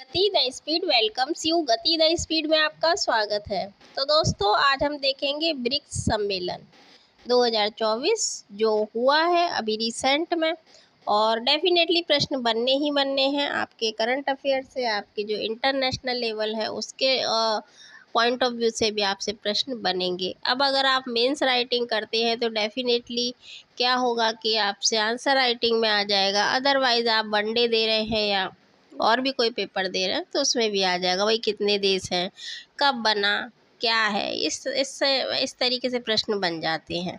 गति the speed welcomes you. गति the speed में आपका स्वागत है। तो दोस्तों, आज हम देखेंगे ब्रिक्स सम्मेलन 2024 जो हुआ है अभी रिसेंट में। और डेफिनेटली प्रश्न बनने ही बनने हैं आपके करंट अफेयर से, आपके जो इंटरनेशनल लेवल है उसके पॉइंट ऑफ व्यू से भी आपसे प्रश्न बनेंगे। अब अगर आप मेंस राइटिंग करते हैं तो डेफिनेटली क्या होगा कि आपसे आंसर राइटिंग में आ जाएगा। अदरवाइज़ आप वनडे दे रहे हैं या और भी कोई पेपर दे रहे हैं तो उसमें भी आ जाएगा, भाई कितने देश हैं, कब बना, क्या है, इस तरीके से प्रश्न बन जाते हैं।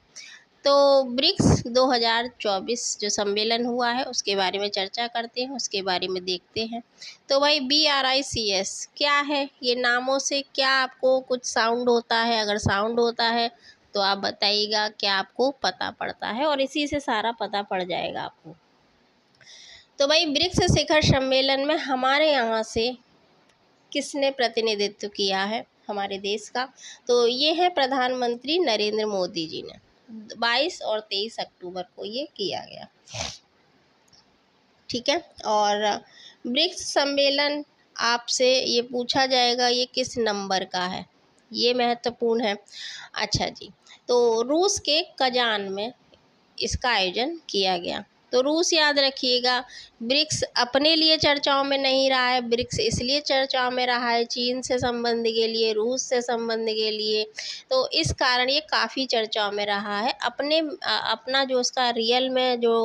तो ब्रिक्स 2024 जो सम्मेलन हुआ है उसके बारे में चर्चा करते हैं, उसके बारे में देखते हैं। तो भाई BRICS क्या है, ये नामों से क्या आपको कुछ साउंड होता है? अगर साउंड होता है तो आप बताइएगा क्या आपको पता पड़ता है, और इसी से सारा पता पड़ जाएगा आपको। तो भाई ब्रिक्स शिखर सम्मेलन में हमारे यहाँ से किसने प्रतिनिधित्व किया है हमारे देश का? तो ये है प्रधानमंत्री नरेंद्र मोदी जी ने। 22 और 23 अक्टूबर को ये किया गया, ठीक है। और ब्रिक्स सम्मेलन आपसे ये पूछा जाएगा ये किस नंबर का है, ये महत्वपूर्ण है। अच्छा जी, तो रूस के कजान में इसका आयोजन किया गया। तो रूस याद रखिएगा, ब्रिक्स अपने लिए चर्चाओं में नहीं रहा है, ब्रिक्स इसलिए चर्चाओं में रहा है चीन से संबंध के लिए, रूस से संबंध के लिए। तो इस कारण ये काफ़ी चर्चाओं में रहा है। अपना जो उसका रियल में जो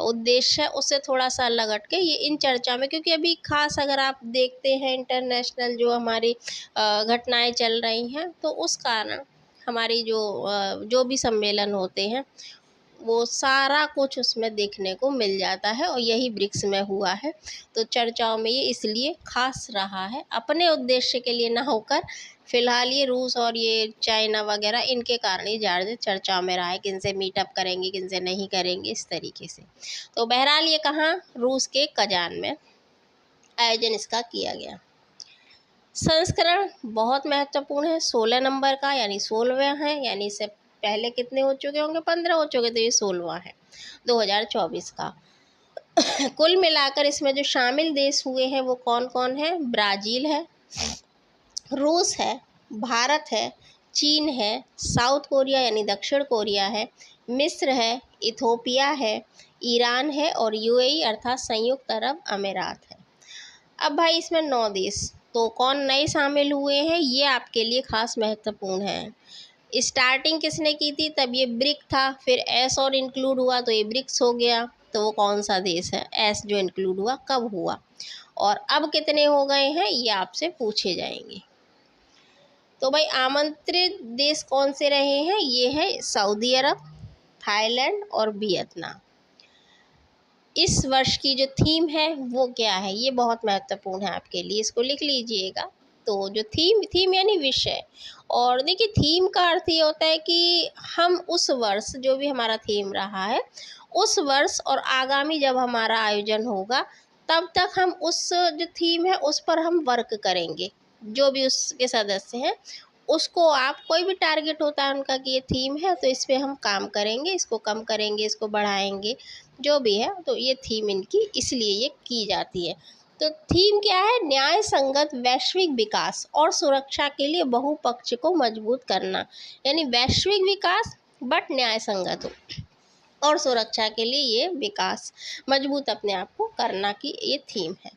उद्देश्य है उससे थोड़ा सा अलग हट के ये इन चर्चा में, क्योंकि अभी खास अगर आप देखते हैं इंटरनेशनल जो हमारी घटनाएं चल रही हैं तो उस कारण हमारी जो भी सम्मेलन होते हैं वो सारा कुछ उसमें देखने को मिल जाता है, और यही ब्रिक्स में हुआ है। तो चर्चाओं में ये इसलिए खास रहा है, अपने उद्देश्य के लिए ना होकर फिलहाल ये रूस और ये चाइना वगैरह इनके कारण ही ज़्यादा चर्चाओं में रहा है, किनसे मीटअप करेंगे किनसे नहीं करेंगे, इस तरीके से। तो बहरहाल ये कहाँ, रूस के कजान में आयोजन इसका किया गया। संस्करण बहुत महत्वपूर्ण है, 16 नंबर का, यानी 16वां है। यानी इससे पहले कितने हो चुके होंगे? 15 हो चुके, तो ये 16वां है 2024 का। कुल मिलाकर इसमें जो शामिल देश हुए हैं वो कौन कौन है? ब्राज़ील है, रूस है, भारत है, चीन है, साउथ कोरिया यानी दक्षिण कोरिया है, मिस्र है, इथोपिया है, ईरान है और UAE अर्थात संयुक्त अरब अमीरात है। अब भाई इसमें 9 देश, तो कौन नए शामिल हुए हैं ये आपके लिए खास महत्वपूर्ण है। स्टार्टिंग किसने की थी? तब ये ब्रिक था, फिर एस और इंक्लूड हुआ तो ये ब्रिक्स हो गया। तो वो कौन सा देश है? एस जो इंक्लूड हुआ कब हुआ, और अब कितने हो गए हैं ये आपसे पूछे जाएंगे। तो भाई आमंत्रित देश कौन से रहे हैं? ये है सऊदी अरब, थाईलैंड और वियतनाम। इस वर्ष की जो थीम है वो क्या है, ये बहुत महत्वपूर्ण है आपके लिए, इसको लिख लीजिएगा। तो जो थीम यानी विषय, और देखिए थीम का अर्थ ये होता है कि हम उस वर्ष जो भी हमारा थीम रहा है उस वर्ष और आगामी जब हमारा आयोजन होगा तब तक हम उस जो थीम है उस पर हम वर्क करेंगे। जो भी उसके सदस्य हैं उसको, आप कोई भी टारगेट होता है उनका कि ये थीम है तो इस पे हम काम करेंगे, इसको कम करेंगे, इसको बढ़ाएंगे, जो भी है। तो ये थीम इनकी इसलिए ये की जाती है। तो थीम क्या है? न्याय संगत वैश्विक विकास और सुरक्षा के लिए बहुपक्ष को मजबूत करना, यानी वैश्विक विकास बट न्याय संगत हो, और सुरक्षा के लिए ये विकास मजबूत अपने आप को करना की ये थीम है।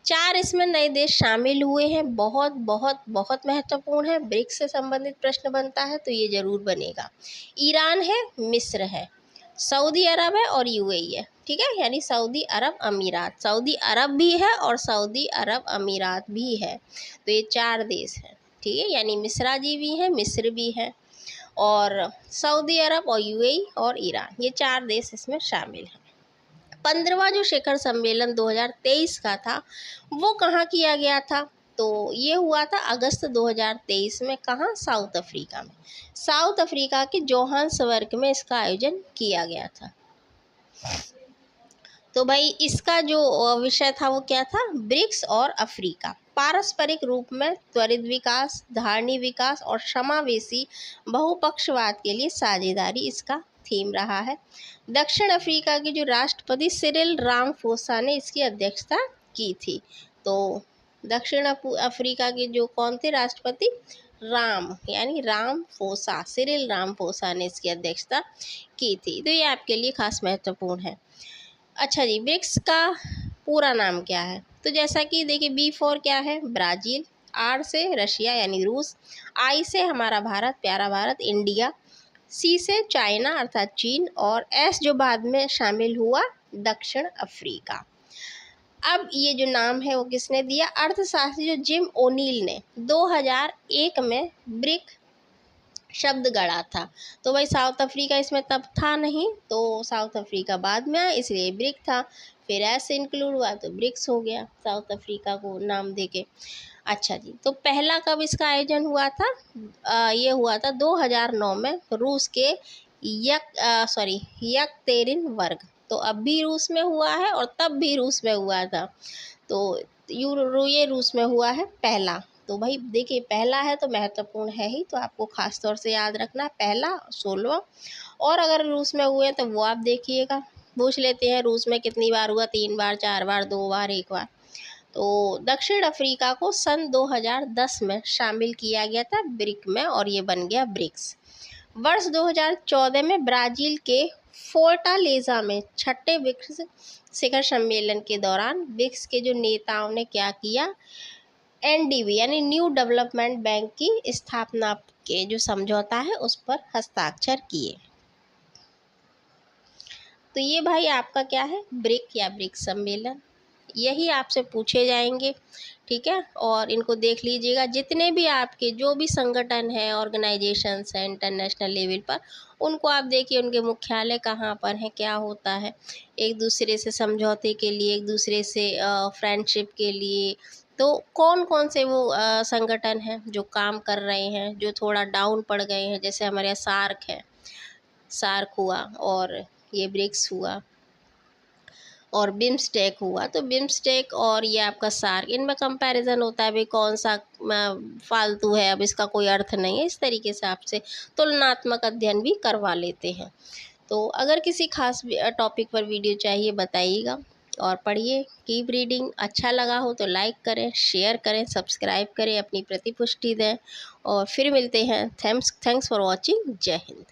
4 इसमें नए देश शामिल हुए हैं, बहुत बहुत बहुत महत्वपूर्ण है। ब्रिक्स से संबंधित प्रश्न बनता है तो ये जरूर बनेगा। ईरान है, मिस्र है, सऊदी अरब है और UAE है, ठीक है, यानी सऊदी अरब अमीरात। सऊदी अरब भी है और सऊदी अरब अमीरात भी है, तो ये 4 देश हैं, ठीक है। यानी मिस्रा जी भी हैं, मिस्र भी है, और सऊदी अरब और UAE और ईरान, ये 4 देश इसमें शामिल हैं। 15वां जो शिखर सम्मेलन 2023 का था वो कहाँ किया गया था? तो ये हुआ था अगस्त 2023 में। कहाँ? साउथ अफ्रीका में। साउथ अफ्रीका के जोहान्सबर्ग में इसका आयोजन किया गया था। तो भाई इसका जो विषय था वो क्या था? ब्रिक्स और अफ्रीका पारस्परिक रूप में त्वरित विकास, धारणी विकास और समावेशी बहुपक्षवाद के लिए साझेदारी इसका थीम रहा है। दक्षिण अफ्रीका के जो राष्ट्रपति सिरिल रामफोसा ने इसकी अध्यक्षता की थी। तो दक्षिण अफ्रीका के जो कौन थे राष्ट्रपति, राम यानी रामफोसा, सिरिल रामफोसा ने इसकी अध्यक्षता की थी। तो ये आपके लिए खास महत्वपूर्ण है। अच्छा जी, ब्रिक्स का पूरा नाम क्या है? तो जैसा कि देखिए, बी फॉर क्या है, ब्राज़ील, आर से रशिया यानी रूस, आई से हमारा भारत, प्यारा भारत, इंडिया, सी से चाइना अर्थात चीन, और एस जो बाद में शामिल हुआ, दक्षिण अफ्रीका। अब ये जो नाम है वो किसने दिया? अर्थशास्त्री जो जिम ओनील ने 2001 में ब्रिक शब्द गढ़ा था। तो भाई साउथ अफ्रीका इसमें तब था नहीं, तो साउथ अफ्रीका बाद में आया, इसलिए ब्रिक था। फिर एस इंक्लूड हुआ तो ब्रिक्स हो गया, साउथ अफ्रीका को नाम देके। अच्छा जी, तो पहला कब इसका आयोजन हुआ था? ये हुआ था 2009 में रूस के यकतेरिनबर्ग। तो अब भी रूस में हुआ है और तब भी रूस में हुआ था। तो ये रूस में हुआ है पहला। तो भाई देखिए, पहला है तो महत्वपूर्ण है ही, तो आपको खास तौर से याद रखना, पहला 16वां। और अगर रूस में हुए तो वो आप देखिएगा, पूछ लेते हैं रूस में कितनी बार हुआ, 3 बार, 4 बार, 2 बार, 1 बार। तो दक्षिण अफ्रीका को सन 2010 में शामिल किया गया था ब्रिक में, और ये बन गया ब्रिक्स। वर्ष 2014 में ब्राज़ील के फोर्टालेज़ा में 6ठे ब्रिक्स शिखर सम्मेलन के दौरान ब्रिक्स के जो नेताओं ने क्या किया, एनडीबी यानी न्यू डेवलपमेंट बैंक की स्थापना के जो समझौता है उस पर हस्ताक्षर किए। तो ये भाई आपका क्या है, ब्रिक या ब्रिक्स सम्मेलन, यही आपसे पूछे जाएंगे, ठीक है। और इनको देख लीजिएगा, जितने भी आपके जो भी संगठन हैं, ऑर्गेनाइजेशंस हैं इंटरनेशनल लेवल पर, उनको आप देखिए उनके मुख्यालय कहाँ पर हैं, क्या होता है, एक दूसरे से समझौते के लिए, एक दूसरे से फ्रेंडशिप के लिए। तो कौन कौन से वो संगठन हैं जो काम कर रहे हैं, जो थोड़ा डाउन पड़ गए हैं, जैसे हमारे यहाँ सार्क है, सार्क हुआ, और ये ब्रिक्स हुआ, और बिम्स्टेक हुआ। तो बिम्स्टेक और ये आपका सार्क, इनमें कंपैरिजन होता है भाई कौन सा फालतू है, अब इसका कोई अर्थ नहीं है, इस तरीके से आपसे तुलनात्मक अध्ययन भी करवा लेते हैं। तो अगर किसी खास टॉपिक पर वीडियो चाहिए बताइएगा, और पढ़िए, कीप रीडिंग। अच्छा लगा हो तो लाइक करें, शेयर करें, सब्सक्राइब करें, अपनी प्रतिपुष्टि दें, और फिर मिलते हैं। Thanks for watching. जय हिंद।